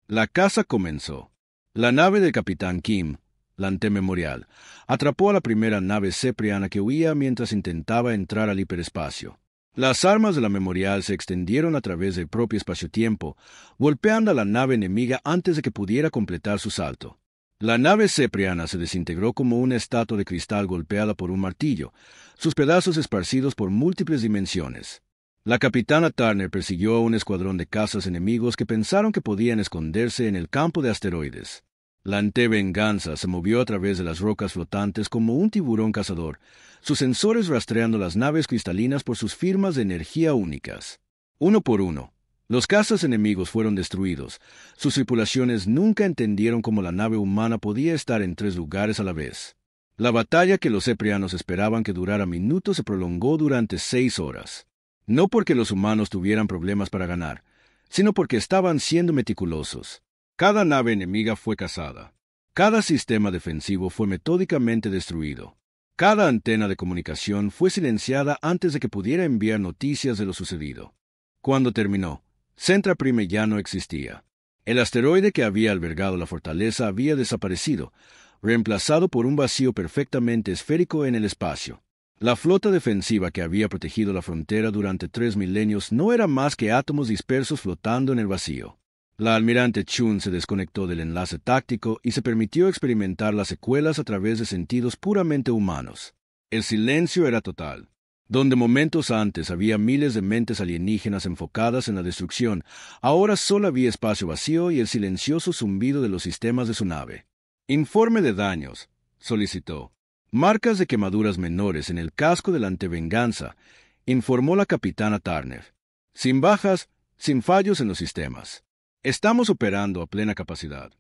La caza comenzó. La nave del capitán Kim, la Memorial, atrapó a la primera nave cepriana que huía mientras intentaba entrar al hiperespacio. Las armas de la Memorial se extendieron a través del propio espacio-tiempo, golpeando a la nave enemiga antes de que pudiera completar su salto. La nave cepriana se desintegró como una estatua de cristal golpeada por un martillo, sus pedazos esparcidos por múltiples dimensiones. La capitana Turner persiguió a un escuadrón de cazas enemigos que pensaron que podían esconderse en el campo de asteroides. La Venganza se movió a través de las rocas flotantes como un tiburón cazador, sus sensores rastreando las naves cristalinas por sus firmas de energía únicas. Uno por uno, los cazas enemigos fueron destruidos. Sus tripulaciones nunca entendieron cómo la nave humana podía estar en 3 lugares a la vez. La batalla que los ceprianos esperaban que durara minutos se prolongó durante 6 horas. No porque los humanos tuvieran problemas para ganar, sino porque estaban siendo meticulosos. Cada nave enemiga fue cazada. Cada sistema defensivo fue metódicamente destruido. Cada antena de comunicación fue silenciada antes de que pudiera enviar noticias de lo sucedido. Cuando terminó, Centra Prime ya no existía. El asteroide que había albergado la fortaleza había desaparecido, reemplazado por un vacío perfectamente esférico en el espacio. La flota defensiva que había protegido la frontera durante 3 milenios no era más que átomos dispersos flotando en el vacío. La almirante Chun se desconectó del enlace táctico y se permitió experimentar las secuelas a través de sentidos puramente humanos. El silencio era total. Donde momentos antes había miles de mentes alienígenas enfocadas en la destrucción, ahora solo había espacio vacío y el silencioso zumbido de los sistemas de su nave. Informe de daños, solicitó. Marcas de quemaduras menores en el casco de la Antevenganza, informó la capitana Turner. Sin bajas, sin fallos en los sistemas. Estamos operando a plena capacidad.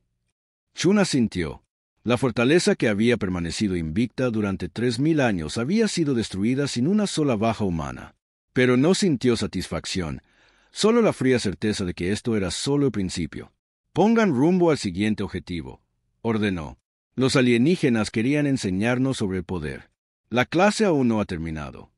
Chun asintió. La fortaleza que había permanecido invicta durante 3000 años había sido destruida sin una sola baja humana. Pero no sintió satisfacción, solo la fría certeza de que esto era solo el principio. Pongan rumbo al siguiente objetivo, ordenó. Los alienígenas querían enseñarnos sobre el poder. La clase aún no ha terminado.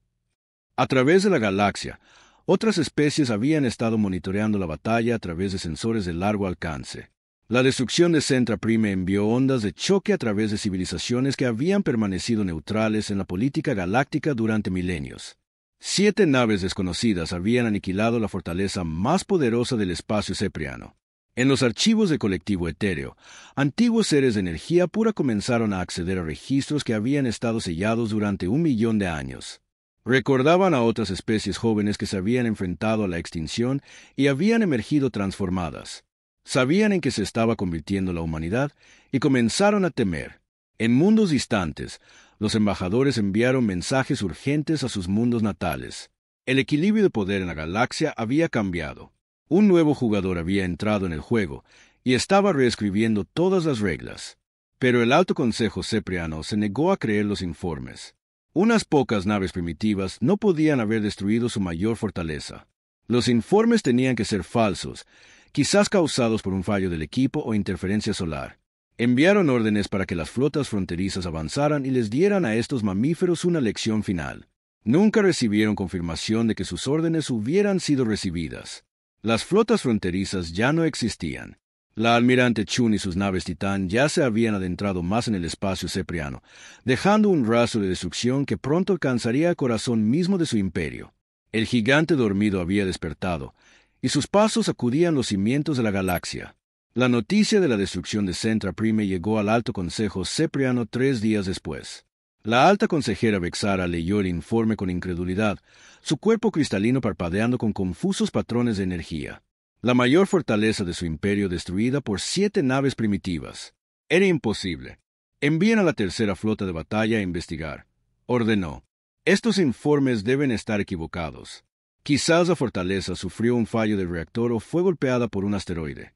A través de la galaxia, otras especies habían estado monitoreando la batalla a través de sensores de largo alcance. La destrucción de Centra Prime envió ondas de choque a través de civilizaciones que habían permanecido neutrales en la política galáctica durante milenios. 7 naves desconocidas habían aniquilado la fortaleza más poderosa del espacio cepriano. En los archivos del colectivo etéreo, antiguos seres de energía pura comenzaron a acceder a registros que habían estado sellados durante 1 millón de años. Recordaban a otras especies jóvenes que se habían enfrentado a la extinción y habían emergido transformadas. Sabían en qué se estaba convirtiendo la humanidad y comenzaron a temer. En mundos distantes, los embajadores enviaron mensajes urgentes a sus mundos natales. El equilibrio de poder en la galaxia había cambiado. Un nuevo jugador había entrado en el juego y estaba reescribiendo todas las reglas. Pero el Alto Consejo Cepriano se negó a creer los informes. Unas pocas naves primitivas no podían haber destruido su mayor fortaleza. Los informes tenían que ser falsos, quizás causados por un fallo del equipo o interferencia solar. Enviaron órdenes para que las flotas fronterizas avanzaran y les dieran a estos mamíferos una lección final. Nunca recibieron confirmación de que sus órdenes hubieran sido recibidas. Las flotas fronterizas ya no existían. La almirante Chun y sus naves Titán ya se habían adentrado más en el espacio cepriano, dejando un rastro de destrucción que pronto alcanzaría el corazón mismo de su imperio. El gigante dormido había despertado, y sus pasos sacudían los cimientos de la galaxia. La noticia de la destrucción de Centra Prime llegó al Alto Consejo Cepriano 3 días después. La alta consejera Vexara leyó el informe con incredulidad, su cuerpo cristalino parpadeando con confusos patrones de energía. La mayor fortaleza de su imperio destruida por 7 naves primitivas. Era imposible. Envíen a la tercera flota de batalla a investigar, ordenó. Estos informes deben estar equivocados. Quizás la fortaleza sufrió un fallo del reactor o fue golpeada por un asteroide.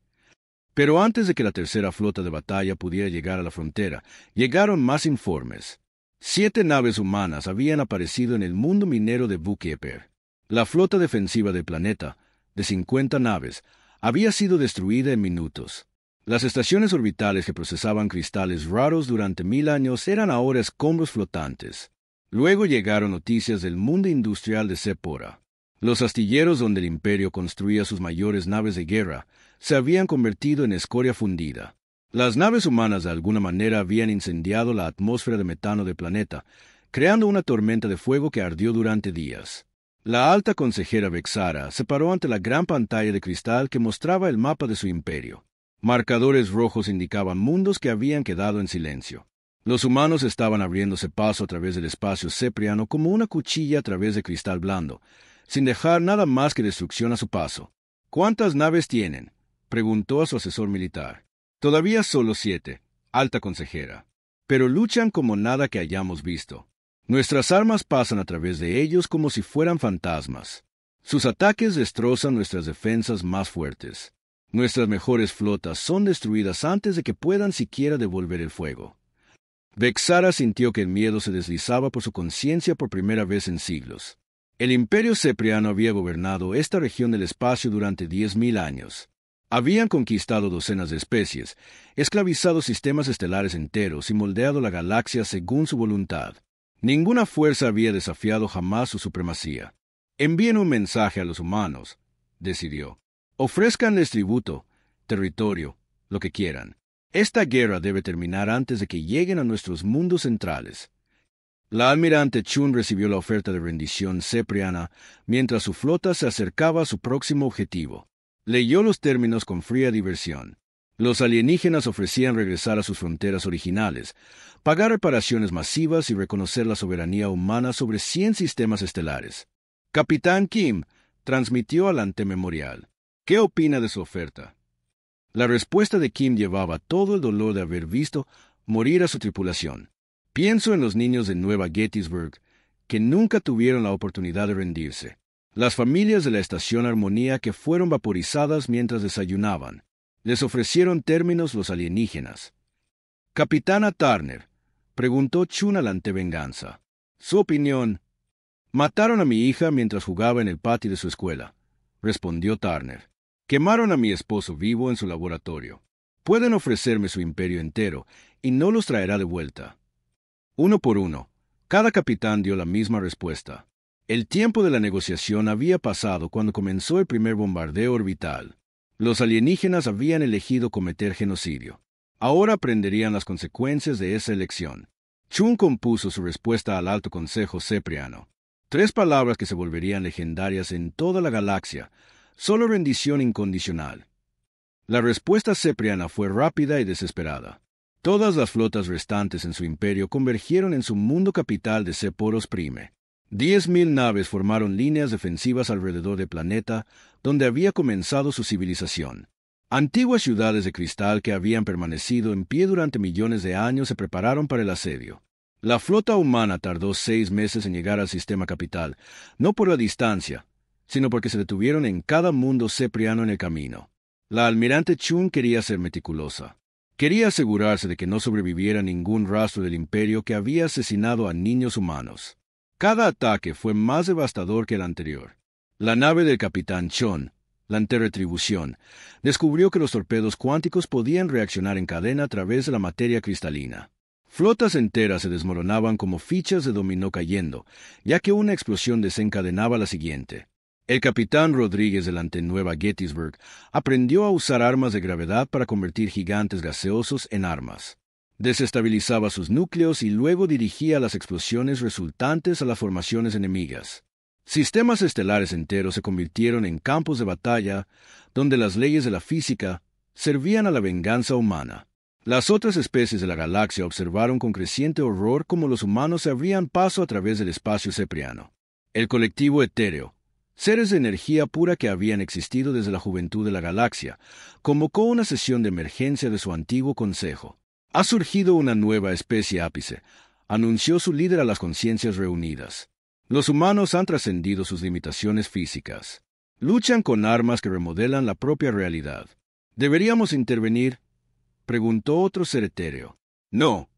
Pero antes de que la tercera flota de batalla pudiera llegar a la frontera, llegaron más informes. 7 naves humanas habían aparecido en el mundo minero de Bukieper. La flota defensiva del planeta, de 50 naves, había sido destruida en minutos. Las estaciones orbitales que procesaban cristales raros durante 1000 años eran ahora escombros flotantes. Luego llegaron noticias del mundo industrial de Sepora. Los astilleros donde el imperio construía sus mayores naves de guerra se habían convertido en escoria fundida. Las naves humanas de alguna manera habían incendiado la atmósfera de metano del planeta, creando una tormenta de fuego que ardió durante días. La alta consejera Vexara se paró ante la gran pantalla de cristal que mostraba el mapa de su imperio. Marcadores rojos indicaban mundos que habían quedado en silencio. Los humanos estaban abriéndose paso a través del espacio cepriano como una cuchilla a través de cristal blando, sin dejar nada más que destrucción a su paso. ¿Cuántas naves tienen?, preguntó a su asesor militar. Todavía solo 7, alta consejera. Pero luchan como nada que hayamos visto. Nuestras armas pasan a través de ellos como si fueran fantasmas. Sus ataques destrozan nuestras defensas más fuertes. Nuestras mejores flotas son destruidas antes de que puedan siquiera devolver el fuego. Vexara sintió que el miedo se deslizaba por su conciencia por primera vez en siglos. El imperio cepriano había gobernado esta región del espacio durante 10.000 años. Habían conquistado docenas de especies, esclavizado sistemas estelares enteros y moldeado la galaxia según su voluntad. Ninguna fuerza había desafiado jamás su supremacía. Envíen un mensaje a los humanos, decidió. Ofrézcanles tributo, territorio, lo que quieran. Esta guerra debe terminar antes de que lleguen a nuestros mundos centrales. La almirante Chun recibió la oferta de rendición cepriana mientras su flota se acercaba a su próximo objetivo. Leyó los términos con fría diversión. Los alienígenas ofrecían regresar a sus fronteras originales, pagar reparaciones masivas y reconocer la soberanía humana sobre 100 sistemas estelares. Capitán Kim transmitió al antememorial. ¿Qué opina de su oferta? La respuesta de Kim llevaba todo el dolor de haber visto morir a su tripulación. Pienso en los niños de Nueva Gettysburg, que nunca tuvieron la oportunidad de rendirse. Las familias de la estación Armonía que fueron vaporizadas mientras desayunaban. Les ofrecieron términos los alienígenas. Capitana Turner, preguntó Chun al antevenganza. Su opinión. Mataron a mi hija mientras jugaba en el patio de su escuela, respondió Turner. Quemaron a mi esposo vivo en su laboratorio. Pueden ofrecerme su imperio entero, y no los traerá de vuelta. Uno por uno, cada capitán dio la misma respuesta. El tiempo de la negociación había pasado cuando comenzó el primer bombardeo orbital. Los alienígenas habían elegido cometer genocidio. Ahora aprenderían las consecuencias de esa elección. Chun compuso su respuesta al Alto Consejo Cepriano. 3 palabras que se volverían legendarias en toda la galaxia. Solo rendición incondicional. La respuesta cepriana fue rápida y desesperada. Todas las flotas restantes en su imperio convergieron en su mundo capital de Seporos Prime. 10.000 naves formaron líneas defensivas alrededor del planeta donde había comenzado su civilización. Antiguas ciudades de cristal que habían permanecido en pie durante millones de años se prepararon para el asedio. La flota humana tardó 6 meses en llegar al sistema capital, no por la distancia, sino porque se detuvieron en cada mundo cepriano en el camino. La almirante Chun quería ser meticulosa. Quería asegurarse de que no sobreviviera ningún rastro del imperio que había asesinado a niños humanos. Cada ataque fue más devastador que el anterior. La nave del capitán Chon, la Anterretribución, descubrió que los torpedos cuánticos podían reaccionar en cadena a través de la materia cristalina. Flotas enteras se desmoronaban como fichas de dominó cayendo, ya que una explosión desencadenaba la siguiente. El capitán Rodríguez de la Nueva Gettysburg aprendió a usar armas de gravedad para convertir gigantes gaseosos en armas. Desestabilizaba sus núcleos y luego dirigía las explosiones resultantes a las formaciones enemigas. Sistemas estelares enteros se convirtieron en campos de batalla donde las leyes de la física servían a la venganza humana. Las otras especies de la galaxia observaron con creciente horror cómo los humanos se abrían paso a través del espacio cepriano. El colectivo etéreo, seres de energía pura que habían existido desde la juventud de la galaxia, convocó una sesión de emergencia de su antiguo consejo. Ha surgido una nueva especie ápice, anunció su líder a las conciencias reunidas. Los humanos han trascendido sus limitaciones físicas. Luchan con armas que remodelan la propia realidad. ¿Deberíamos intervenir?, preguntó otro ser etéreo. No,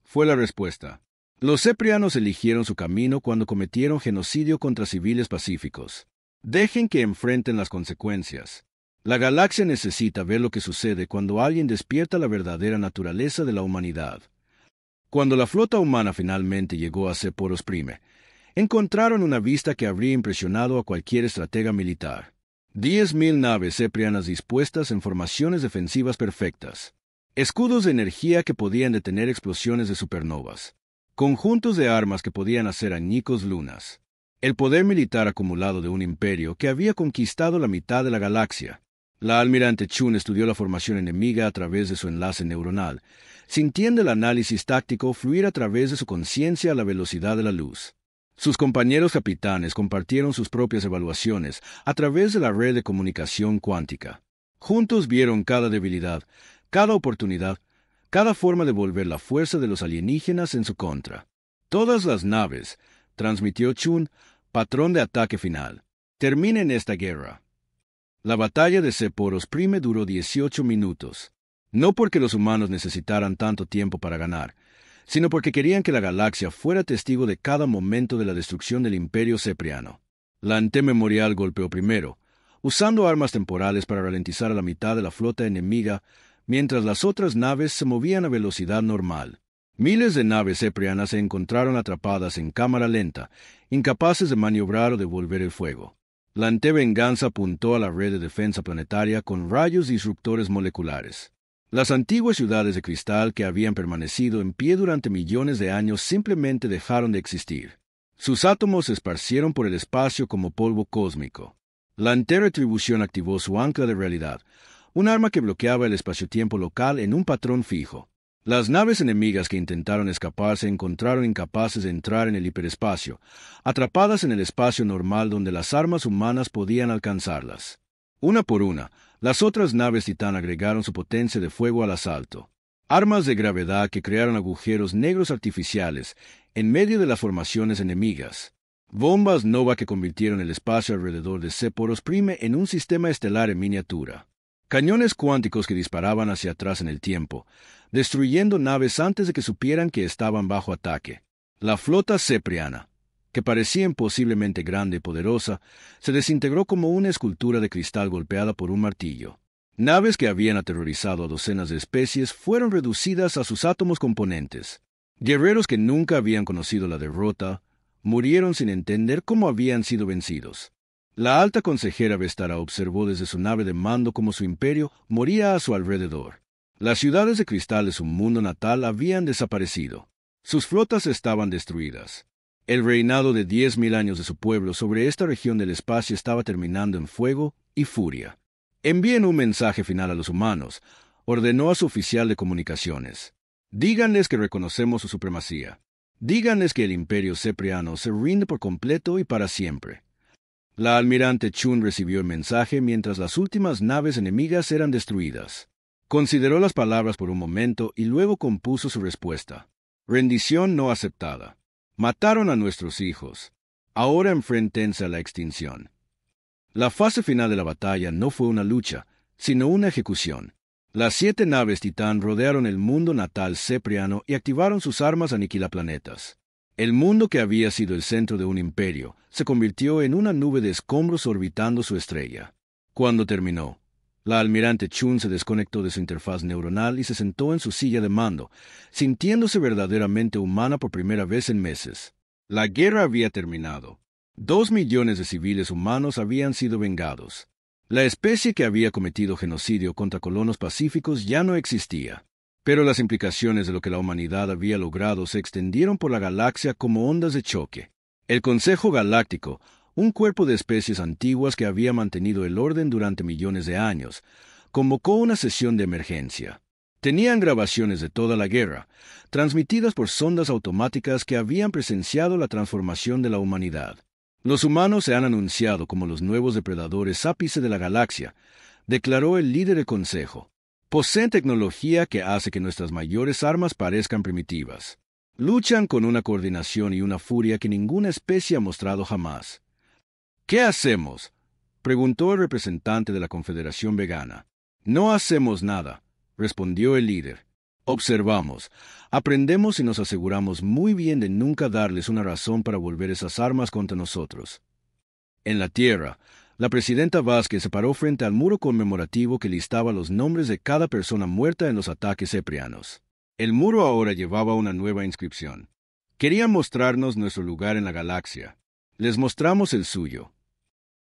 fue la respuesta. Los ceprianos eligieron su camino cuando cometieron genocidio contra civiles pacíficos. Dejen que enfrenten las consecuencias. La galaxia necesita ver lo que sucede cuando alguien despierta la verdadera naturaleza de la humanidad. Cuando la flota humana finalmente llegó a Seporos Prime, encontraron una vista que habría impresionado a cualquier estratega militar. 10.000 naves ceprianas dispuestas en formaciones defensivas perfectas. Escudos de energía que podían detener explosiones de supernovas. Conjuntos de armas que podían hacer añicos lunas. El poder militar acumulado de un imperio que había conquistado la mitad de la galaxia. La almirante Chun estudió la formación enemiga a través de su enlace neuronal, sintiendo el análisis táctico fluir a través de su conciencia a la velocidad de la luz. Sus compañeros capitanes compartieron sus propias evaluaciones a través de la red de comunicación cuántica. Juntos vieron cada debilidad, cada oportunidad, cada forma de volver la fuerza de los alienígenas en su contra. Todas las naves, transmitió Chun, patrón de ataque final. Terminen esta guerra. La batalla de Seporos Prime duró 18 minutos. No porque los humanos necesitaran tanto tiempo para ganar, sino porque querían que la galaxia fuera testigo de cada momento de la destrucción del imperio cepriano. La antememorial golpeó primero, usando armas temporales para ralentizar a la mitad de la flota enemiga, mientras las otras naves se movían a velocidad normal. Miles de naves ceprianas se encontraron atrapadas en cámara lenta, incapaces de maniobrar o devolver el fuego. La antevenganza apuntó a la red de defensa planetaria con rayos disruptores moleculares. Las antiguas ciudades de cristal que habían permanecido en pie durante millones de años simplemente dejaron de existir. Sus átomos se esparcieron por el espacio como polvo cósmico. La anterretribución activó su ancla de realidad, un arma que bloqueaba el espacio-tiempo local en un patrón fijo. Las naves enemigas que intentaron escapar se encontraron incapaces de entrar en el hiperespacio, atrapadas en el espacio normal donde las armas humanas podían alcanzarlas. Una por una, las otras naves titán agregaron su potencia de fuego al asalto. Armas de gravedad que crearon agujeros negros artificiales en medio de las formaciones enemigas. Bombas nova que convirtieron el espacio alrededor de Séporos Prime en un sistema estelar en miniatura. Cañones cuánticos que disparaban hacia atrás en el tiempo, destruyendo naves antes de que supieran que estaban bajo ataque. La flota cepriana, que parecía imposiblemente grande y poderosa, se desintegró como una escultura de cristal golpeada por un martillo. Naves que habían aterrorizado a docenas de especies fueron reducidas a sus átomos componentes. Guerreros que nunca habían conocido la derrota murieron sin entender cómo habían sido vencidos. La alta consejera Vestara observó desde su nave de mando cómo su imperio moría a su alrededor. Las ciudades de cristal de su mundo natal habían desaparecido. Sus flotas estaban destruidas. El reinado de 10.000 años de su pueblo sobre esta región del espacio estaba terminando en fuego y furia. Envíen un mensaje final a los humanos, ordenó a su oficial de comunicaciones. Díganles que reconocemos su supremacía. Díganles que el imperio cepriano se rinde por completo y para siempre. La almirante Chun recibió el mensaje mientras las últimas naves enemigas eran destruidas. Consideró las palabras por un momento y luego compuso su respuesta. Rendición no aceptada. Mataron a nuestros hijos. Ahora enfréntense a la extinción. La fase final de la batalla no fue una lucha, sino una ejecución. Las 7 naves titán rodearon el mundo natal cepriano y activaron sus armas aniquilaplanetas. El mundo que había sido el centro de un imperio se convirtió en una nube de escombros orbitando su estrella. Cuando terminó, la almirante Chun se desconectó de su interfaz neuronal y se sentó en su silla de mando, sintiéndose verdaderamente humana por primera vez en meses. La guerra había terminado. 2 millones de civiles humanos habían sido vengados. La especie que había cometido genocidio contra colonos pacíficos ya no existía. Pero las implicaciones de lo que la humanidad había logrado se extendieron por la galaxia como ondas de choque. El Consejo Galáctico, un cuerpo de especies antiguas que había mantenido el orden durante millones de años, convocó una sesión de emergencia. Tenían grabaciones de toda la guerra, transmitidas por sondas automáticas que habían presenciado la transformación de la humanidad. Los humanos se han anunciado como los nuevos depredadores ápice de la galaxia, declaró el líder del Consejo. Poseen tecnología que hace que nuestras mayores armas parezcan primitivas. Luchan con una coordinación y una furia que ninguna especie ha mostrado jamás. ¿Qué hacemos?, preguntó el representante de la Confederación Vegana. No hacemos nada, respondió el líder. Observamos, aprendemos y nos aseguramos muy bien de nunca darles una razón para volver esas armas contra nosotros. En la Tierra, la presidenta Vázquez se paró frente al muro conmemorativo que listaba los nombres de cada persona muerta en los ataques ceprianos. El muro ahora llevaba una nueva inscripción. Querían mostrarnos nuestro lugar en la galaxia. Les mostramos el suyo.